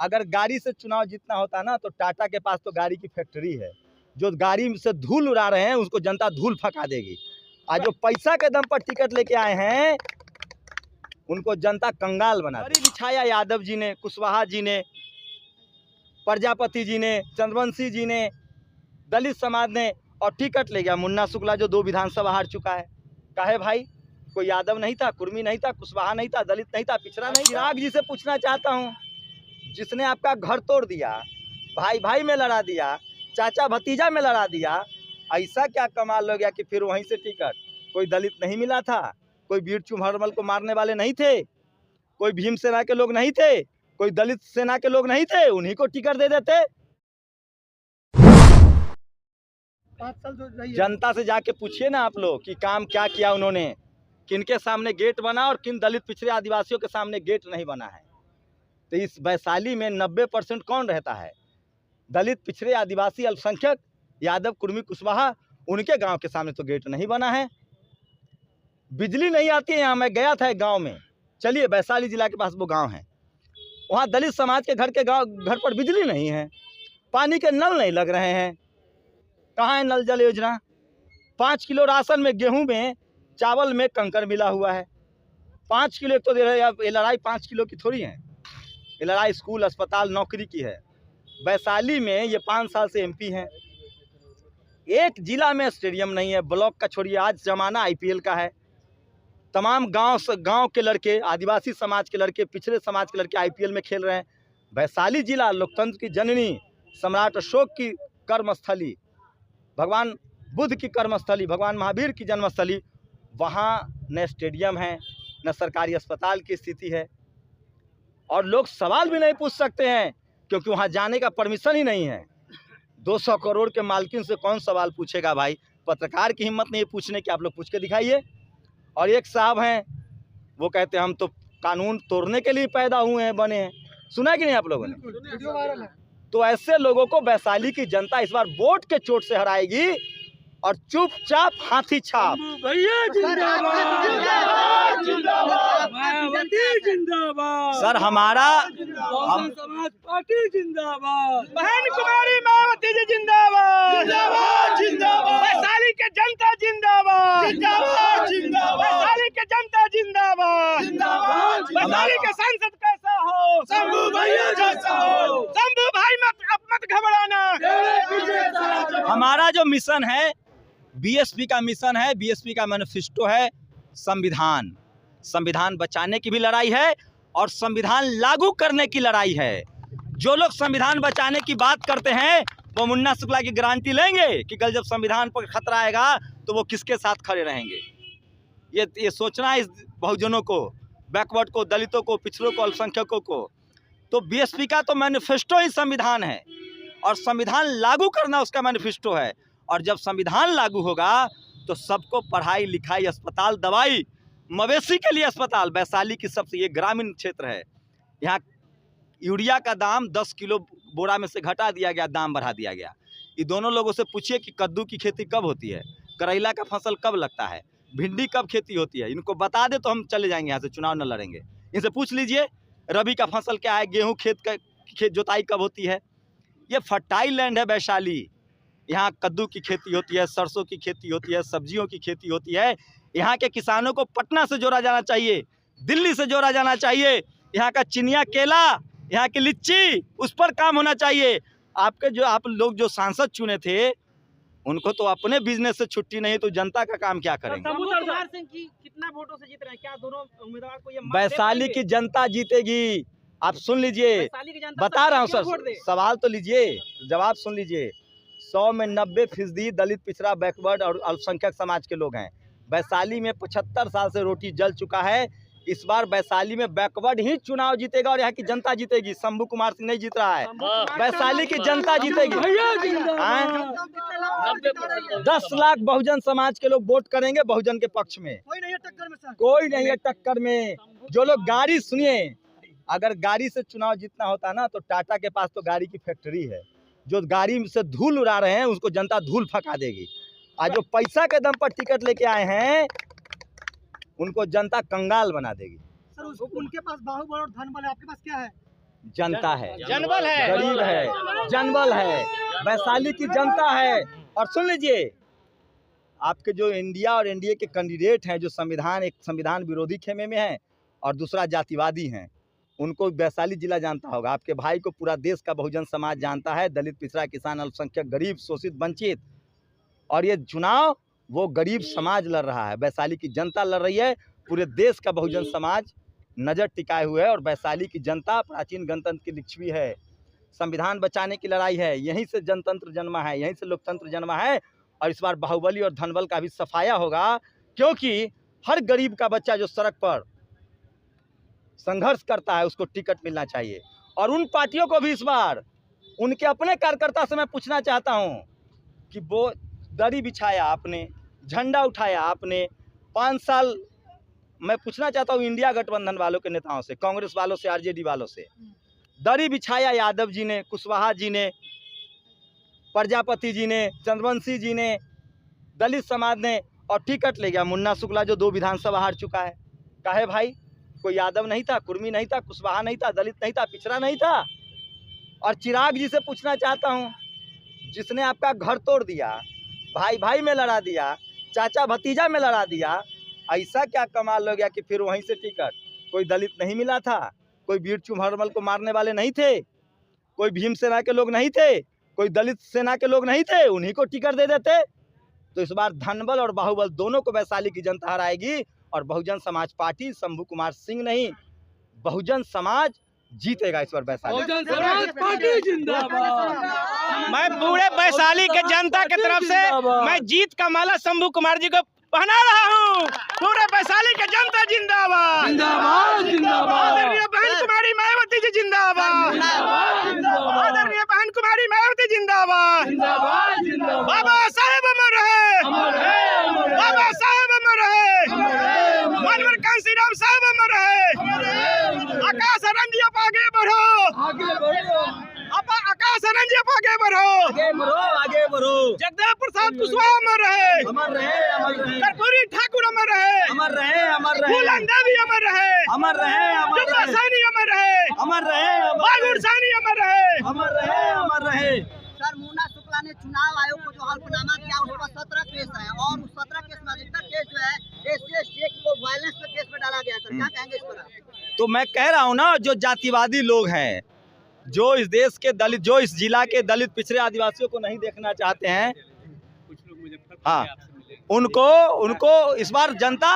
अगर गाड़ी से चुनाव जीतना होता ना तो टाटा के पास तो गाड़ी की फैक्ट्री है। जो गाड़ी से धूल उड़ा रहे हैं उसको जनता धूल फंका देगी। आज जो पैसा के दम पर टिकट लेके आए हैं उनको जनता कंगाल बना देगी। बिछाया यादव जी ने, कुशवाहा जी ने, प्रजापति जी ने, चंद्रवंशी जी ने, दलित समाज ने, और टिकट ले गया मुन्ना शुक्ला जो 2 विधानसभा हार चुका है। काहे भाई? कोई यादव नहीं था, कुर्मी नहीं था, कुशवाहा नहीं था, दलित नहीं था, पिछड़ा नहीं। चिराग जी से पूछना चाहता हूँ, जिसने आपका घर तोड़ दिया, भाई भाई में लड़ा दिया, चाचा भतीजा में लड़ा दिया, ऐसा क्या कमाल हो गया कि फिर वहीं से टिकट? कोई दलित नहीं मिला था, कोई वीर चुम्हरमल को मारने वाले नहीं थे, कोई भीम सेना के लोग नहीं थे, कोई दलित सेना के लोग नहीं थे, उन्हीं को टिकट दे देते। 5 साल तो जनता से जाके पूछिए ना आप लोग कि काम क्या किया उन्होंने, किनके सामने गेट बना और किन दलित पिछड़े आदिवासियों के सामने गेट नहीं बना है। तो इस वैशाली में 90% कौन रहता है? दलित, पिछड़े, आदिवासी, अल्पसंख्यक, यादव, कुर्मी, कुशवाहा, उनके गांव के सामने तो गेट नहीं बना है। बिजली नहीं आती है यहाँ। मैं गया था एक गांव में, चलिए वैशाली जिला के पास वो गांव है, वहाँ दलित समाज के घर पर बिजली नहीं है, पानी के नल नहीं लग रहे हैं। कहाँ है नल जल योजना? 5 किलो राशन में, गेहूं में, चावल में कंकर मिला हुआ है। 5 किलो तो दे रहे हैं। ये लड़ाई 5 किलो की थोड़ी है, ये लड़ाई स्कूल, अस्पताल, नौकरी की है। वैशाली में ये 5 साल से एमपी हैं। एक जिला में स्टेडियम नहीं है, ब्लॉक का छोड़िए, आज जमाना आईपीएल का है। तमाम गांव के लड़के, आदिवासी समाज के लड़के, पिछड़े समाज के लड़के आईपीएल में खेल रहे हैं। वैशाली जिला लोकतंत्र की जननी, सम्राट अशोक की कर्मस्थली, भगवान बुद्ध की कर्मस्थली, भगवान महावीर की जन्मस्थली, वहाँ न स्टेडियम है, न सरकारी अस्पताल की स्थिति है, और लोग सवाल भी नहीं पूछ सकते हैं क्योंकि वहाँ जाने का परमिशन ही नहीं है। 200 करोड़ के मालकिन से कौन सवाल पूछेगा भाई? पत्रकार की हिम्मत नहीं पूछने की, आप लोग पूछ के दिखाइए। और एक साहब हैं, वो कहते हैं हम तो कानून तोड़ने के लिए पैदा हुए हैं, बने हैं। सुना कि नहीं आप लोगों ने? वीडियो वायरल है। तो ऐसे लोगों को वैशाली की जनता इस बार वोट के चोट से हराएगी और चुपचाप हाथी छाप। भैया जिंदाबाद, जिंदाबाद सर हमारा समाज पार्टी जिंदाबाद, बहन कुमारी मायावती जी जिंदाबाद, जिंदाबाद जिंदाबाद, वैशाली के जनता जिंदाबाद, जिंदाबाद जिंदाबाद, वैशाली के जनता जिंदाबाद, जिंदाबाद, वैशाली के सांसद कैसा हो? शंभू भैया जैसा हो। शंभू भाई मत घबराना। हमारा जो मिशन है, बीएसपी का मिशन है, बीएसपी का मैनिफेस्टो है, संविधान बचाने की भी लड़ाई है और संविधान लागू करने की लड़ाई है। जो लोग संविधान बचाने की बात करते हैं वो मुन्ना शुक्ला की गारंटी लेंगे कि कल जब संविधान पर खतरा आएगा तो वो किसके साथ खड़े रहेंगे। ये सोचना है इस बहुजनों को, बैकवर्ड को, दलितों को, पिछड़ों को, अल्पसंख्यकों को। तो बीएसपी का तो मैनिफेस्टो ही संविधान है और संविधान लागू करना उसका मैनिफेस्टो है। और जब संविधान लागू होगा तो सबको पढ़ाई लिखाई, अस्पताल, दवाई, मवेशी के लिए अस्पताल। वैशाली की सबसे, ये ग्रामीण क्षेत्र है, यहाँ यूरिया का दाम 10 किलो बोरा में से घटा दिया गया, दाम बढ़ा दिया गया। ये दोनों लोगों से पूछिए कि कद्दू की खेती कब होती है, करेला का फसल कब लगता है, भिंडी कब खेती होती है। इनको बता दे तो हम चले जाएंगे यहाँ से, चुनाव न लड़ेंगे। इनसे पूछ लीजिए रबी का फसल क्या है, गेहूँ खेत जोताई कब होती है। ये फर्टाइल लैंड है वैशाली, यहाँ कद्दू की खेती होती है, सरसों की खेती होती है, सब्जियों की खेती होती है। यहाँ के किसानों को पटना से जोड़ा जाना चाहिए, दिल्ली से जोड़ा जाना चाहिए। यहाँ का चिनिया केला, यहाँ की लिच्ची, उस पर काम होना चाहिए। आप लोग जो सांसद चुने थे उनको तो अपने बिजनेस से छुट्टी नहीं, तो जनता का काम क्या करेंगे? कितना वोटों से जीत रहे हैं? क्या दोनों उम्मीदवार को ये वैशाली की जनता जीतेगी। आप सुन लीजिए, बता रहा हूँ सर, सवाल तो लीजिए, जवाब सुन लीजिए। 100 में 90% दलित, पिछड़ा, बैकवर्ड और अल्पसंख्यक समाज के लोग हैं। वैशाली में 75 साल से रोटी जल चुका है। इस बार वैशाली में बैकवर्ड ही चुनाव जीतेगा और यहाँ की जनता जीतेगी। शंभू कुमार सिंह नहीं जीत रहा है, वैशाली की जनता जीतेगी। 10 लाख बहुजन समाज के लोग वोट करेंगे बहुजन के पक्ष में। कोई नहीं है टक्कर में सर, कोई नहीं है टक्कर में। जो लोग गाड़ी, सुनिए, अगर गाड़ी से चुनाव जीतना होता ना तो टाटा के पास तो गाड़ी की फैक्ट्री है। जो गाड़ी से धूल उड़ा रहे हैं उसको जनता धूल फंका देगी। आज जो पैसा के दम पर टिकट लेके आए हैं उनको जनता कंगाल बना देगी। सर उनके पास बाहुबल और धन बल है, आपके पास क्या है? जनता है, जनबल है, गरीब है, जनबल है, वैशाली की जनता है। और सुन लीजिए, आपके जो इंडिया और एनडीए के कैंडिडेट हैं, जो एक संविधान विरोधी खेमे में हैं और दूसरा जातिवादी हैं, उनको वैशाली जिला जानता होगा। आपके भाई को पूरा देश का बहुजन समाज जानता है, दलित, पिछड़ा, किसान, अल्पसंख्यक, गरीब, शोषित, वंचित। और ये चुनाव वो गरीब समाज लड़ रहा है, वैशाली की जनता लड़ रही है। पूरे देश का बहुजन समाज नज़र टिकाए हुए है और वैशाली की जनता प्राचीन गणतंत्र की लिच्छवी है। संविधान बचाने की लड़ाई है, यहीं से जनतंत्र जन्मा है, यहीं से लोकतंत्र जन्मा है। और इस बार बाहुबली और धनबल का भी सफाया होगा, क्योंकि हर गरीब का बच्चा जो सड़क पर संघर्ष करता है उसको टिकट मिलना चाहिए। और उन पार्टियों को भी इस बार उनके अपने कार्यकर्ता से मैं पूछना चाहता हूं कि वो दरी बिछाया आपने, झंडा उठाया आपने 5 साल। मैं पूछना चाहता हूं इंडिया गठबंधन वालों के नेताओं से, कांग्रेस वालों से, आरजेडी वालों से, दरी बिछाया यादव जी ने, कुशवाहा जी ने, प्रजापति जी ने, चंद्रवंशी जी ने, दलित समाज ने, और टिकट ले गया मुन्ना शुक्ला जो 2 विधानसभा हार चुका है। काहे भाई? कोई यादव नहीं था, कुर्मी नहीं था, कुशवाहा नहीं था, दलित नहीं था, पिछड़ा नहीं था। और चिराग जी से पूछना चाहता हूं, जिसने आपका घर तोड़ दिया, भाई भाई में लड़ा दिया, चाचा भतीजा में लड़ा दिया, ऐसा क्या कमाल हो गया कि फिर वहीं से टिकट? कोई दलित नहीं मिला था, कोई वीर चुम्हरमल को मारने वाले नहीं थे, कोई भीम सेना के लोग नहीं थे, कोई दलित सेना के लोग नहीं थे, उन्हीं को टिकट दे देते। तो इस बार धनबल और बाहुबल दोनों को वैशाली की जनता हराएगी। और बहुजन समाज पार्टी, शंभू कुमार सिंह नहीं, बहुजन समाज जीतेगा इस बार वैशाली। बहुजन समाज पार्टी जिंदाबाद। मैं पूरे वैशाली के जनता की तरफ से मैं जीत का माला शंभू कुमार जी को पहना रहा हूँ। पूरे वैशाली के जनता जिंदाबाद, जिंदाबाद, जिंदाबाद। आदरणीय बहन कुमारी मायावती जी जिंदाबाद, आदरणीय बहन कुमारी मायावती जिंदाबाद, जिंदाबाद, जिंदाबाद। बाबा साहेब अमर रहे, बाबा साहेब अमर रहे, मनवर कांसी राम साहब अमर रहे। आकाश रंजिया आगे बढ़ो, आगे बढ़ो, आकाश रंजिया आगे बढ़ो, आगे बढ़ो, आगे बढ़ो। जगदेव प्रसाद कुशवाहा अमर रहे, अमर रहे, अमर रहे। कर्पूरी ठाकुर अमर रहे, अमर रहे, अमर रहे। फूलन देवी अमर रहे, अमर रहे, अमर रहे। सानी अमर रहे, अमर रहे, बालूर सानी अमर रहे, अमर रहे, अमर रहे। सर, मुन्ना शुक्ला ने चुनाव आयोग को जो हल्फनामा दिया उस पर 17 केस है और उस 17 केस में अधिकतर केस जो है SC/ST को वायलेंस पे केस में डाला गया। सर क्या कहेंगे इस पर? तो मैं कह रहा हूँ ना, जो जातिवादी लोग हैं, जो इस देश के दलित, जो इस जिला के दलित, पिछड़े, आदिवासियों को नहीं देखना चाहते हैं, हाँ, उनको इस बार जनता,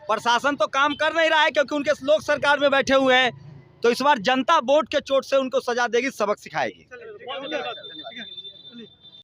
प्रशासन तो काम कर नहीं रहा है क्योंकि उनके लोग सरकार में बैठे हुए हैं। तो इस बार जनता वोट के चोट से उनको सजा देगी, सबक सिखाएगी।